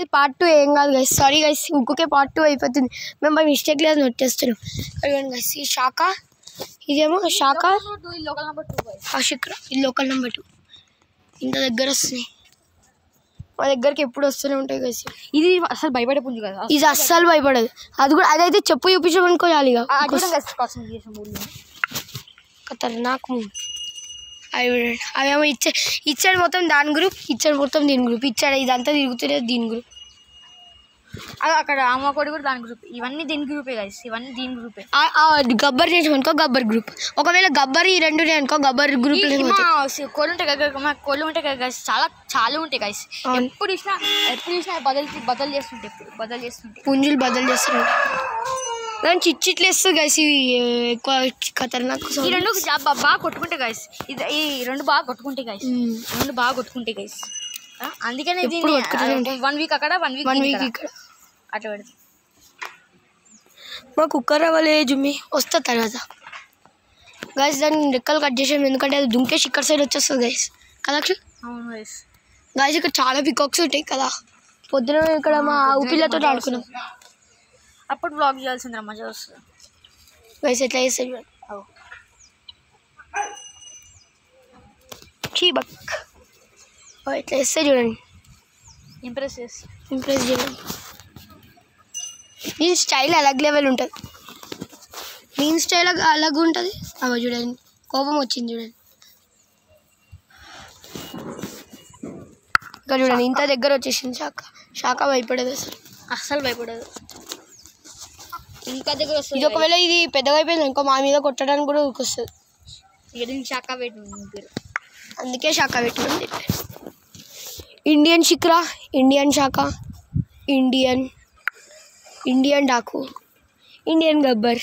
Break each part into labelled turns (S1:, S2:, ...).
S1: ఇది పార్ట్ 2 ఏం కాదు గైస్. సారీ గైస్, ఇంకొకే పార్ట్ 2 అయిపోతుంది. మేము బై మిస్టేక్ లేదు నోట్ చేస్తున్నాం. అడిగాను గైస్, ఈ శాఖ ఇదేమో శాఖ శిఖర, ఇది లోకల్ నెంబర్ 2. ఇంత దగ్గర వస్తున్నాయి, మా దగ్గరికి ఎప్పుడు వస్తూనే ఉంటాయి గైస్.
S2: ఇది అసలు భయపడే పుంజు కదా,
S1: ఇది అస్సలు భయపడదు. అది కూడా అదైతే చెప్పు చూపించమనుకో చాలు. ఖతర్నాక్ అవేమో ఇచ్చాడు మొత్తం దాని గ్రూప్, ఇచ్చాడు మొత్తం దీని గ్రూప్, ఇచ్చాడు ఇదంతా తిరుగుతున్నది దీని గ్రూప్.
S2: అక్కడ అమ్మ కోడి కూడా దాని గ్రూప్. ఇవన్నీ దీని గ్రూపే గైస్, ఇవన్నీ దీని గ్రూపే.
S1: గబ్బర్ చేసామనుకో గబ్బర్ గ్రూప్. ఒకవేళ గబ్బర్ ఈ రెండు అనుకో గబ్బర్ గ్రూప్.
S2: కోళ్ళు ఉంటాయి కదా, మా కోళ్ళు ఉంటాయి కదా గైస్, చాలా ఉంటాయి గైస్. ఎప్పుడు చూసినా బదులు చేస్తుంటాయి
S1: పుంజులు బదులు చేస్తుంటాయి. దాని చిచ్చిట్లు వేస్తుంది గైస్. ఇవి ఎక్కువ ఖతర్నాక్.
S2: ఈ రెండు బాగా కొట్టుకుంటాయి గైస్, ఈ రెండు బాగా కొట్టుకుంటాయి గైస్. అందుకనే 1 వీక్ అక్కడ 1 వీక్ ఇక్కడ అట్లా పెడతాం.
S1: మా కుక్కర్ అవ్వలే జుమ్మి వస్తా తర్వాత గైస్. దాన్ని రెక్కలు కట్ చేసాము ఎందుకంటే అది దుంకేసి ఇక్కడ సైడ్ వచ్చేస్తుంది గైస్ కదా.
S2: అవును గైస్.
S1: గైస్ ఇక్కడ చాలా పికాక్స్ ఉంటాయి కదా. పొద్దున ఇక్కడ మా ఊపిల్లతో ఆడుకున్నాం.
S2: అప్పుడు బ్లాగ్ చేయాల్సింది మజా వస్తుంది
S1: గైస్. ఎట్లా చేస్తారు చీబక్ ఎట్లా చేస్తే చూడండి,
S2: ఇంప్రెస్
S1: చేయండి. దీని స్టైల్ అలాగ లెవెల్ ఉంటుంది, దీని స్టైల్ అలాగ ఉంటుంది. అవ చూడండి, కోపం వచ్చింది చూడండి. ఇక్కడ చూడండి ఇంత దగ్గర వచ్చేసింది శాఖ భయపడదు, అస్సలు భయపడదు.
S2: ఇంకా దగ్గర వస్తుంది.
S1: ఇది ఒకవేళ ఇది పెద్దగా అయిపోయింది ఇంకో మా మీద కొట్టడానికి కూడా ఊరికొస్తుంది.
S2: శాఖ పెట్టిన
S1: అందుకే శాఖ పెట్టుకుంది. ఇండియన్ శిఖర, ఇండియన్ శాఖ, Indian Daaku, Indian Gabbar.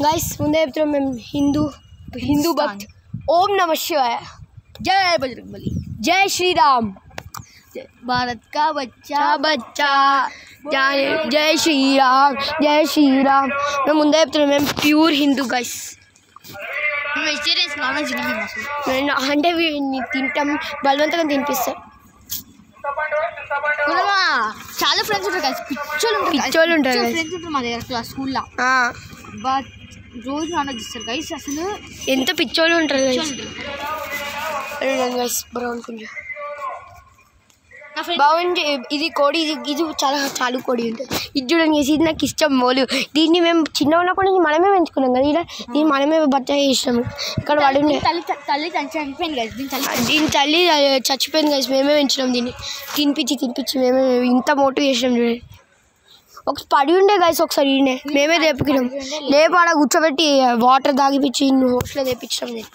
S1: Guys ముందే చెప్తున్నాం మేము హిందూ భక్త్. ఓం నమ శివాయ,
S2: జై బజరంగబలి,
S1: జై శ్రీరామ్,
S2: భారత్ కా బచ్చా
S1: జై శ్రీరామ్, జై శ్రీరామ్. మేము ముందే చెప్తున్నాం మేము pure Hindu guys.
S2: Vegetarians non veg
S1: అంటే తింటాం, బలవంతంగా తినిపిస్తాం.
S2: చాలా ఫ్రెండ్స్ ఉంటారు కదా,
S1: పిచ్చోళ్ళు ఉంటారు
S2: ఫ్రెండ్స్ ఉంటారు మా దగ్గర స్కూల్లో. బట్ రోజు నాన్ వెజ్ ఇస్తారు గైస్. అసలు
S1: ఎంత పిచ్చోళ్ళు ఉంటారు గైస్. బ్రౌన్ పుంజు బాగుంది. ఇది కోడి, ఇది చాలా చాలు కోడి ఉంటుంది. ఇది చూడండి, ఇది నాకు ఇష్టం మోలు. దీన్ని మేము చిన్న ఉన్నప్పటి నుంచి మనమే పెంచుకున్నాం కదా. ఇలా దీన్ని మనమే బచ్చా చేసినాము. ఇక్కడ పడి
S2: తల్లి చనిపోయింది కదా,
S1: దీని తల్లి చచ్చిపోయింది కదా, మేమే పెంచినాం. దీన్ని తినిపించి మేమే ఇంత మోటు చేసినాం చూడండి. ఒకసారి పడి ఉండే గైస్, ఒకసారి మేమే తెప్పినాం. లేపు ఆడ కూర్చోబెట్టి వాటర్ తాగిపించి హోస్ట్లో తెప్పించినాం నేను.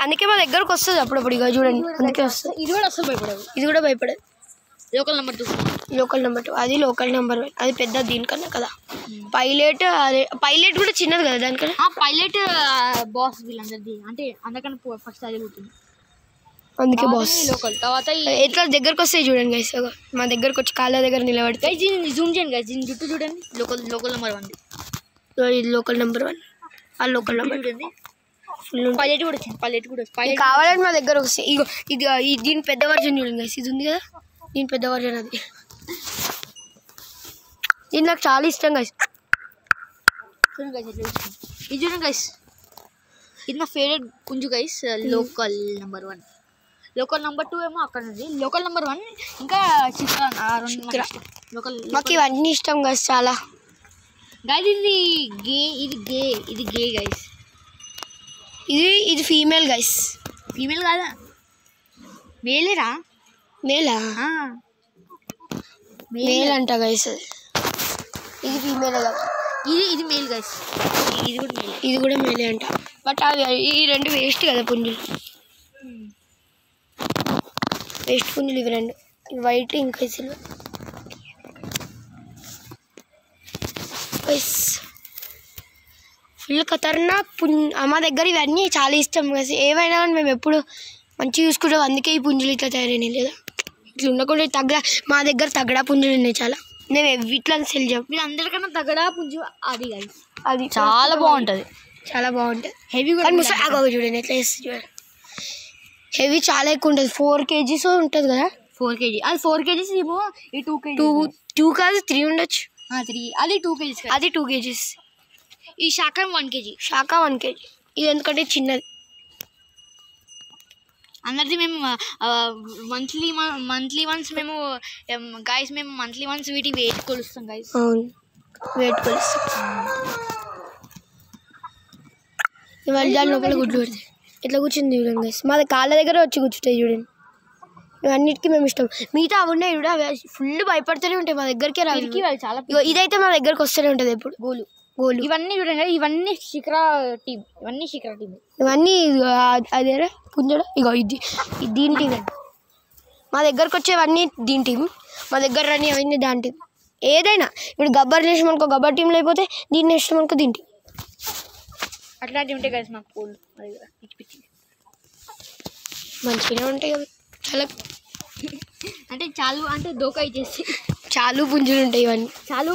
S1: అందుకే మా దగ్గరకు వస్తుంది అప్పుడప్పుడు. ఇక చూడండి అందుకే వస్తుంది.
S2: ఇది కూడా అసలు భయపడదు,
S1: ఇది కూడా భయపడదు.
S2: లోకల్ నెంబర్ 2,
S1: అది లోకల్ నెంబర్ 1. అది పెద్ద దీనికన్నా కదా. పైలట్, అదే పైలట్ కూడా చిన్నది కదా దానికన్నా.
S2: పైలట్ బాస్ వీళ్ళందరిది, అంటే అందరికన్నా ఫస్ట్ అదే పుట్టింది,
S1: అందుకే బాస్.
S2: లోకల్ తర్వాత
S1: ఎట్లా దగ్గరకు వస్తాయి చూడండి గైస్. మా దగ్గరకు వచ్చి కాళ్ళ దగ్గర నిలబడితే
S2: జూమ్ చేయండి గైస్. దీని జుట్టు చూడండి, లోకల్ నెంబర్ 1.
S1: ఇది లోకల్ నెంబర్ 1. ఆ లోకల్ నెంబర్
S2: చూడండి. పైలట్ కూడా వచ్చింది.
S1: కావాలని మా దగ్గర వస్తాయి. ఇగో ఇది దీని పెద్ద వర్జన్ చూడండి గైస్. ఇది ఉంది కదా, దీని పెద్ద వర్జన్ అది. ఇది నాకు చాలా ఇష్టం గైస్.
S2: ఇది చూడండి గైస్, ఇది నా ఫేవరెట్ పుంజు guys. Local number 1. Local number 2 ఏమో అక్కడ ఉంది. లోకల్ నెంబర్ 1 ఇంకా
S1: మాకు ఇవన్నీ ఇష్టం గైస్ చాలా
S2: గైస్. ఇది గే గైస్.
S1: ఇది ఫీమేల్ గైస్.
S2: ఫీమేల్ కాదా, మేలేరా?
S1: మేల్ అంట గైస్. ఇది ఫీమేల్ కదా,
S2: ఇది మేల్ గైస్.
S1: ఇది కూడా మేలే అంట. బట్ అవి ఈ రెండు వేస్ట్ కదా పుంజులు, వేస్ట్ పుంజులు ఇవి రెండు. వైట్ ఇంకా సిల్వర్ గైస్. ఫుల్ ఖతర్నాక్ మా దగ్గర ఇవన్నీ చాలా ఇష్టం కదా. ఏవైనా కానీ మేము ఎప్పుడు మంచిగా చూసుకుంటాం. అందుకే ఈ పుంజులు ఇట్లా తయారైనాయి లేదా. ఇట్లా ఉండకుండా మా దగ్గర తగడా పుంజులు ఉన్నాయి చాలా. మేము ఇట్లా సెల్ చేయం.
S2: మీరు అందరికన్నా తగడా పుంజు అది గైస్,
S1: అది
S2: చాలా బాగుంటుంది,
S1: హెవీ కూడా చూడండి ఎట్లా చేస్తుంది చూడండి. హెవీ చాలా ఎక్కువ ఉంటుంది, 4 kgs ఉంటుంది కదా.
S2: 4 kg. అది 4 kgs ఏమో, ఈ 2 kg.
S1: 2 కాదు 3 ఉండొచ్చు.
S2: 3 అది 2 kgs.
S1: అది 2 kgs.
S2: ఈ శాఖ 1 kg.
S1: శాఖ 1 kg. ఇది ఎందుకంటే చిన్నది.
S2: అందరిది మేము మంత్లీ వన్స్ మేము గైస్ మంత్లీ వన్స్ వీటి వెయిట్ కొలుస్తాం గైస్.
S1: అవును, వెయిట్ కొలుస్తాం. ఇవాళ దాని లోపల గుడ్లు పెడతాయి. ఇట్లా కూర్చుంది చూడండి గైస్. మాది కాళ్ళ దగ్గర వచ్చి కూర్చుంటాయి చూడండి. ఇవన్నిటికీ మేము ఇష్టం. మిగతా అవి ఉన్నాయి చూడ, అవి ఫుల్ భయపడుతూనే ఉంటాయి, మా దగ్గరికే రావు.
S2: చాలా
S1: ఇదైతే మా దగ్గరకు వస్తూనే ఉంటుంది ఎప్పుడు. గోలు
S2: ఇవన్నీ చూడండి, ఇవన్నీ శిఖరా టీం.
S1: ఇవన్నీ అదే పుంజడ. ఇగో ఇది దీని టీం. మా దగ్గరకు వచ్చేవన్నీ దీని టీం, మా దగ్గర రాని అవన్నీ దాని టీం. ఏదైనా ఇప్పుడు గబ్బర్ చేసాం అనుకో గబ్బర్ టీంలో అయిపోతే, దీన్ని ఇష్టం అనుకో దీని టీం.
S2: అట్లాంటివి ఉంటాయి కదా మాకు పూలు. పిచ్చి
S1: మంచిగానే ఉంటాయి కదా. చాలా
S2: అంటే చాలు అంటే దోకా ఇచ్చేసి
S1: చాలు పుంజులు ఉంటాయి. ఇవన్నీ
S2: చాలు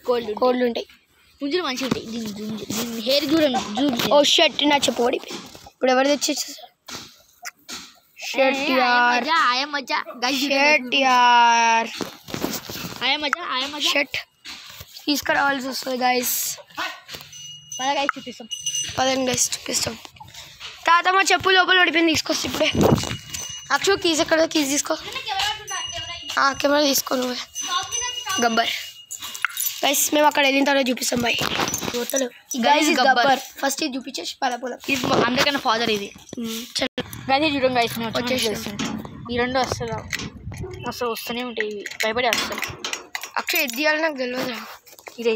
S1: కోళ్ళు ఉంటాయి.
S2: పుంజులు మంచిగా ఉంటాయి. దీని హెయిర్ చూడండి.
S1: ఓ షర్ట్ నా చెప్పు ఓడిపోయి. ఇప్పుడు ఎవరు తెచ్చేసి షర్ట్ యార్, షర్ట్ యార్, షర్ట్ తీసుకురావాల్సి వస్తుంది గైస్.
S2: చూపిస్తాం
S1: పదండి గైస్ చూపిస్తాం. తాత మా చెప్పు లోపల ఓడిపోయింది, తీసుకొస్తా ఇప్పుడే. అక్షు కీస్ ఎక్కడ? కీస్ తీసుకో. కెమెరా తీసుకో నువ్వే. గబ్బర్ గైస్ మేము అక్కడ వెళ్ళిన తర్వాత చూపిస్తాం. Bye guys Gabbar. ఫస్ట్ ఇది చూపించేసి పదపోలం.
S2: ఇది అందరికన్నా ఫాదర్. ఇది గైస్ చూడండి గైస్, వచ్చేసి ఈ రెండు అసలు వస్తూనే ఉంటాయి. ఇవి భయపడి వస్తాయి.
S1: అక్షయ్ ఎది తీయాలి నాకు తెలియదు.
S2: ఇదే